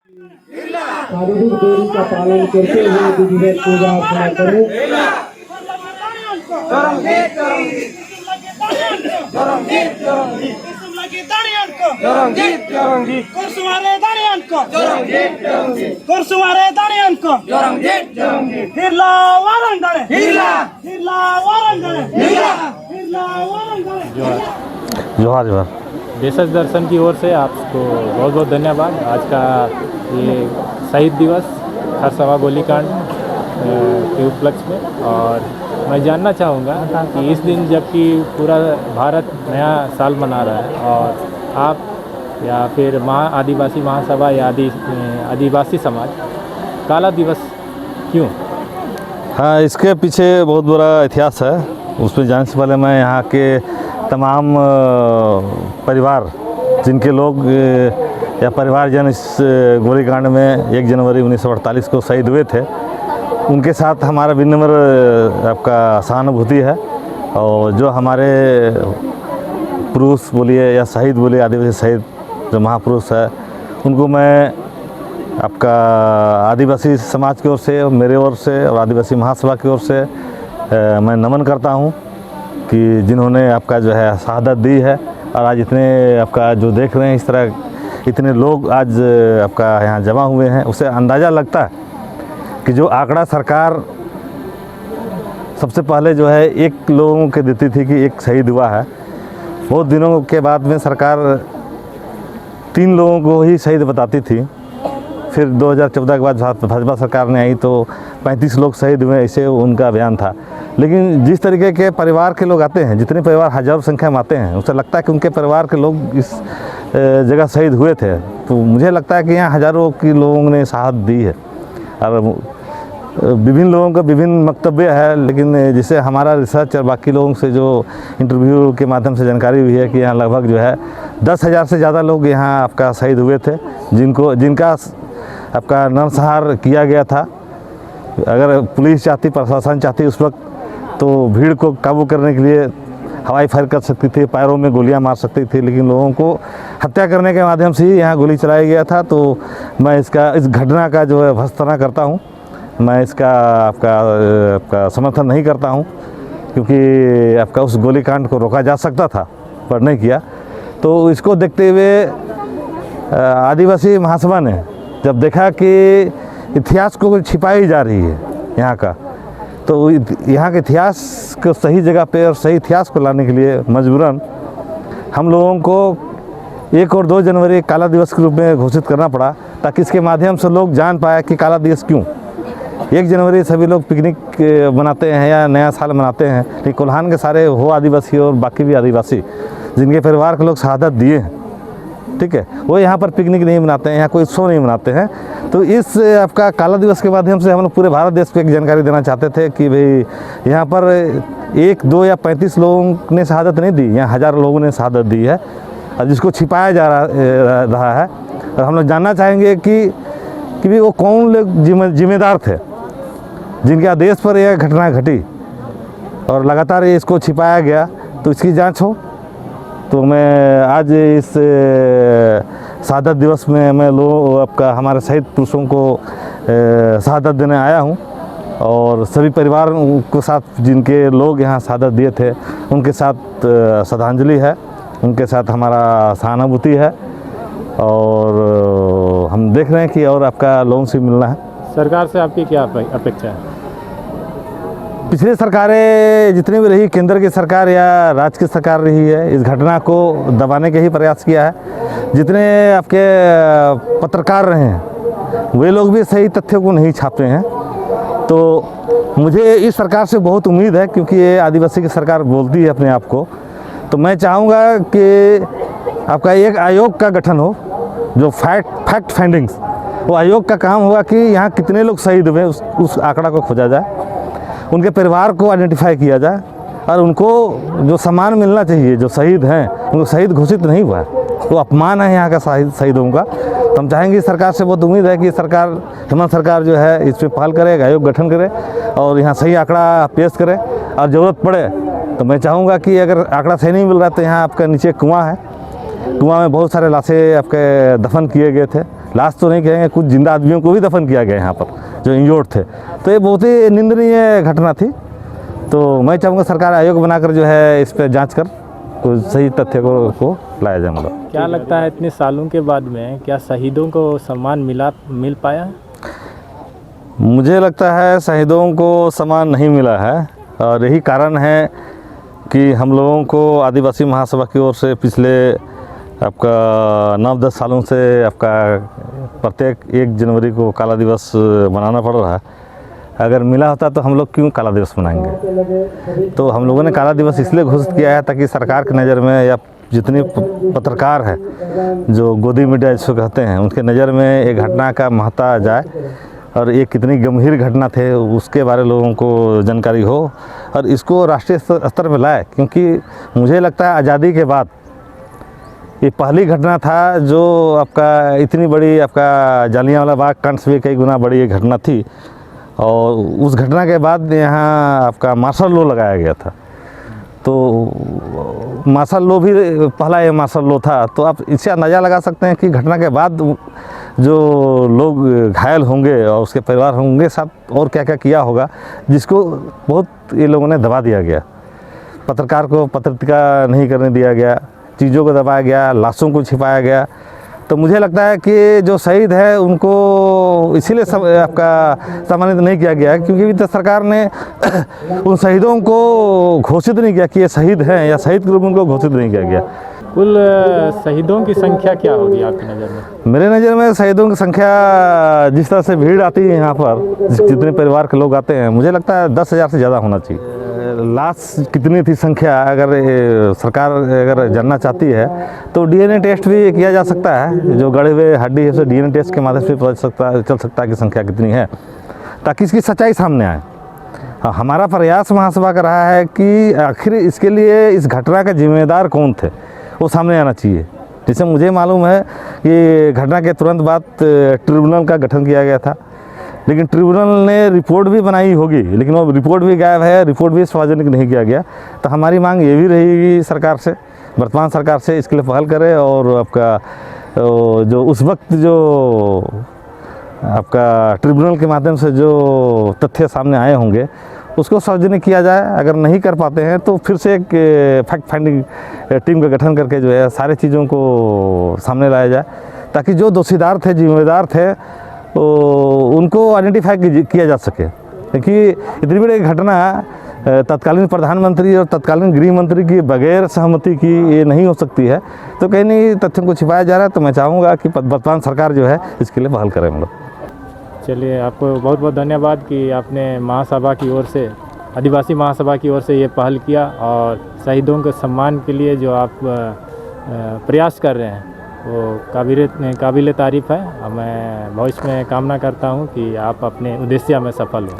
शारीरिक दूरी का पालन करते हुए विधिवत पूजा अर्चना करें। जोहार जोहार। देशज दर्शन की ओर से आपको बहुत बहुत धन्यवाद। आज का ये शहीद दिवस खरसवा गोलीकांड के उपलक्ष्य में, और मैं जानना चाहूँगा कि इस दिन जबकि पूरा भारत नया साल मना रहा है और आप या फिर आदिवासी महासभा या आदिवासी समाज काला दिवस क्यों? हाँ, इसके पीछे बहुत बड़ा इतिहास है। उसमें जाने से पहले मैं यहाँ के तमाम परिवार जिनके लोग या परिवारजन इस गोलीकांड में 1 जनवरी 1948 को शहीद हुए थे, उनके साथ हमारा विनम्र आपका सहानुभूति है। और जो हमारे पुरुष बोलिए या शहीद बोलिए, आदिवासी शहीद जो महापुरुष है, उनको मैं आपका आदिवासी समाज की ओर से, मेरे ओर से और आदिवासी महासभा की ओर से मैं नमन करता हूँ कि जिन्होंने आपका जो है शहादत दी है। और आज इतने आपका जो देख रहे हैं इस तरह इतने लोग आज आपका यहाँ जमा हुए हैं, उससे अंदाज़ा लगता है कि जो आंकड़ा सरकार सबसे पहले जो है 1 लोगों के देती थी कि 1 शहीद हुआ है, बहुत दिनों के बाद में सरकार 3 लोगों को ही शहीद बताती थी। फिर 2014 के बाद भाजपा सरकार ने आई तो 35 लोग शहीद हुए, ऐसे उनका बयान था। लेकिन जिस तरीके के परिवार के लोग आते हैं, जितने परिवार हज़ारों संख्या में आते हैं, उससे लगता है कि उनके परिवार के लोग इस जगह शहीद हुए थे। तो मुझे लगता है कि यहाँ हज़ारों की लोगों ने शहादत दी है और विभिन्न लोगों का विभिन्न वक्तव्य है। लेकिन जिसे हमारा रिसर्च और बाकी लोगों से जो इंटरव्यू के माध्यम से जानकारी हुई है कि यहाँ लगभग जो है 10,000 से ज़्यादा लोग यहाँ आपका शहीद हुए थे, जिनका आपका नरसंहार किया गया था। अगर पुलिस चाहती, प्रशासन चाहती उस वक्त तो भीड़ को काबू करने के लिए हवाई फायर कर सकती थी, पैरों में गोलियां मार सकती थी, लेकिन लोगों को हत्या करने के माध्यम से ही यहाँ गोली चलाया गया था। तो मैं इस घटना का जो है भर्त्सना करता हूँ। मैं इसका आपका समर्थन नहीं करता हूँ, क्योंकि आपका उस गोलीकांड को रोका जा सकता था पर नहीं किया। तो इसको देखते हुए आदिवासी महासभा ने जब देखा कि इतिहास को छिपाई जा रही है यहाँ का, तो यहाँ के इतिहास को सही जगह पे और सही इतिहास को लाने के लिए मजबूरन हम लोगों को 1 और 2 जनवरी काला दिवस के रूप में घोषित करना पड़ा, ताकि इसके माध्यम से लोग जान पाए कि काला दिवस क्यों। 1 जनवरी सभी लोग पिकनिक मनाते हैं या नया साल मनाते हैं, लेकिन कोल्हान के सारे हो आदिवासी और बाकी भी आदिवासी जिनके परिवार के लोग शहादत दिए हैं, ठीक है, वो यहाँ पर पिकनिक नहीं मनाते हैं, यहाँ कोई उत्सव नहीं मनाते हैं। तो इस आपका काला दिवस के माध्यम से हम लोग पूरे भारत देश को एक जानकारी देना चाहते थे कि भाई यहाँ पर 1, 2 या 35 लोगों ने शहादत नहीं दी, यहाँ हज़ारों लोगों ने शहादत दी है, और जिसको छिपाया जा रहा है। और हम लोग जानना चाहेंगे कि भी वो कौन लोग जिम्मेदार थे जिनके आदेश पर यह घटना घटी और लगातार इसको छिपाया गया। तो इसकी जाँच हो। तो मैं आज इस शहादत दिवस में मैं आपका हमारे शहीद पुरुषों को शहादत देने आया हूं, और सभी परिवार के साथ जिनके लोग यहाँ शहादत दिए थे उनके साथ श्रद्धांजलि है, उनके साथ हमारा सहानुभूति है। और हम देख रहे हैं कि और आपका लोगों से मिलना है। सरकार से आपकी क्या अपेक्षा है? पिछली सरकारें जितनी भी रही, केंद्र की सरकार या राज्य की सरकार रही है, इस घटना को दबाने के ही प्रयास किया है। जितने आपके पत्रकार रहे हैं वे लोग भी सही तथ्यों को नहीं छापे हैं। तो मुझे इस सरकार से बहुत उम्मीद है, क्योंकि ये आदिवासी की सरकार बोलती है अपने आप को। तो मैं चाहूँगा कि आपका एक आयोग का गठन हो जो फैक्ट फाइंडिंग्स, वो आयोग का काम होगा कि यहाँ कितने लोग शहीद हुए उस आंकड़ा को खोजा जाए, उनके परिवार को आइडेंटिफाई किया जाए, और उनको जो सम्मान मिलना चाहिए, जो शहीद हैं उनको शहीद घोषित नहीं हुआ है, तो अपमान है यहाँ का शहीदों का। तो हम चाहेंगे सरकार से बहुत उम्मीद है कि सरकार, हेमंत सरकार जो है इस पर पहल करे, आयोग गठन करे और यहाँ सही आंकड़ा पेश करे। और ज़रूरत पड़े तो मैं चाहूँगा कि अगर आंकड़ा सही नहीं मिल रहा तो यहाँ आपका नीचे कुआं है, कुआं में बहुत सारे लाशें आपके दफन किए गए थे, लाश तो नहीं कहेंगे, कुछ जिंदा आदमियों को भी दफन किया गया यहाँ पर जो इंजोर्ड थे। तो ये बहुत ही निंदनीय घटना थी। तो मैं चाहूँगा सरकार आयोग बनाकर जो है इस पर जांच कर कुछ सही तथ्य को लाया जाए। मतलब क्या लगता है इतने सालों के बाद में क्या शहीदों को सम्मान मिल पाया? मुझे लगता है शहीदों को सम्मान नहीं मिला है, और यही कारण है कि हम लोगों को आदिवासी महासभा की ओर से पिछले आपका 9-10 सालों से आपका प्रत्येक 1 जनवरी को काला दिवस मनाना पड़ रहा है। अगर मिला होता तो हम लोग क्यों काला दिवस मनाएंगे? तो हम लोगों ने काला दिवस इसलिए घोषित किया है ताकि सरकार की नज़र में या जितने पत्रकार हैं जो गोदी मीडिया जिसको कहते हैं उनके नज़र में एक घटना का महत्व आ जाए, और ये कितनी गंभीर घटना थे उसके बारे लोगों को जानकारी हो और इसको राष्ट्रीय स्तर पर लाए। क्योंकि मुझे लगता है आज़ादी के बाद ये पहली घटना था जो आपका इतनी बड़ी आपका जालियांवाला बाग कांड से भी कई गुना बड़ी ये घटना थी, और उस घटना के बाद यहाँ आपका मार्शल लॉ लगाया गया था। तो मार्शल लॉ भी पहला ये मार्शल लॉ था। तो आप इससे अंदाज़ा लगा सकते हैं कि घटना के बाद जो लोग घायल होंगे और उसके परिवार होंगे साथ और क्या क्या किया होगा, जिसको बहुत ये लोगों ने दबा दिया गया। पत्रकार को पत्रकारिता नहीं करने दिया गया, चीज़ों को दबाया गया, लाशों को छिपाया गया। तो मुझे लगता है कि जो शहीद है उनको इसीलिए आपका सम्मानित नहीं किया गया क्योंकि अभी तक सरकार ने उन शहीदों को घोषित नहीं किया कि ये शहीद हैं, या शहीद के रूप में उनको घोषित नहीं किया गया। कुल शहीदों की संख्या क्या होगी आपकी नज़र में? मेरे नज़र में शहीदों की संख्या जिस तरह से भीड़ आती है यहाँ पर, जितने परिवार के लोग आते हैं, मुझे लगता है 10,000 से ज़्यादा होना चाहिए। लाश कितनी थी संख्या अगर सरकार अगर जानना चाहती है तो डीएनए टेस्ट भी किया जा सकता है। जो गड़े हुए हड्डी है उसे डीएनए टेस्ट के माध्यम से पता चल सकता है कि संख्या कितनी है, ताकि इसकी सच्चाई सामने आए। हमारा प्रयास महासभा का रहा है कि आखिर इसके लिए इस घटना का जिम्मेदार कौन थे वो सामने आना चाहिए। जैसे मुझे मालूम है कि घटना के तुरंत बाद ट्रिब्यूनल का गठन किया गया था, लेकिन ट्रिब्यूनल ने रिपोर्ट भी बनाई होगी, लेकिन वो रिपोर्ट भी गायब है, रिपोर्ट भी सार्वजनिक नहीं किया गया। तो हमारी मांग ये भी रहेगी सरकार से, वर्तमान सरकार से, इसके लिए पहल करे और आपका जो उस वक्त जो आपका ट्रिब्यूनल के माध्यम से जो तथ्य सामने आए होंगे उसको सार्वजनिक किया जाए। अगर नहीं कर पाते हैं तो फिर से एक फैक्ट फाइंडिंग टीम का गठन करके जो है सारी चीज़ों को सामने लाया जाए, ताकि जो दोषीदार थे, जिम्मेदार थे, उनको आइडेंटिफाई किया जा सके। क्योंकि इतनी बड़ी घटना तत्कालीन प्रधानमंत्री और तत्कालीन गृह मंत्री की बगैर सहमति की ये नहीं हो सकती है। तो कहीं नहीं तथ्यों को छिपाया जा रहा है। तो मैं चाहूँगा कि वर्तमान सरकार जो है इसके लिए पहल करें हम लोग। चलिए, आपको बहुत बहुत धन्यवाद कि आपने महासभा की ओर से, आदिवासी महासभा की ओर से ये पहल किया, और शहीदों के सम्मान के लिए जो आप प्रयास कर रहे हैं वो काबिल तारीफ़ है। मैं भविष्य में कामना करता हूँ कि आप अपने उद्देश्य में सफल हों।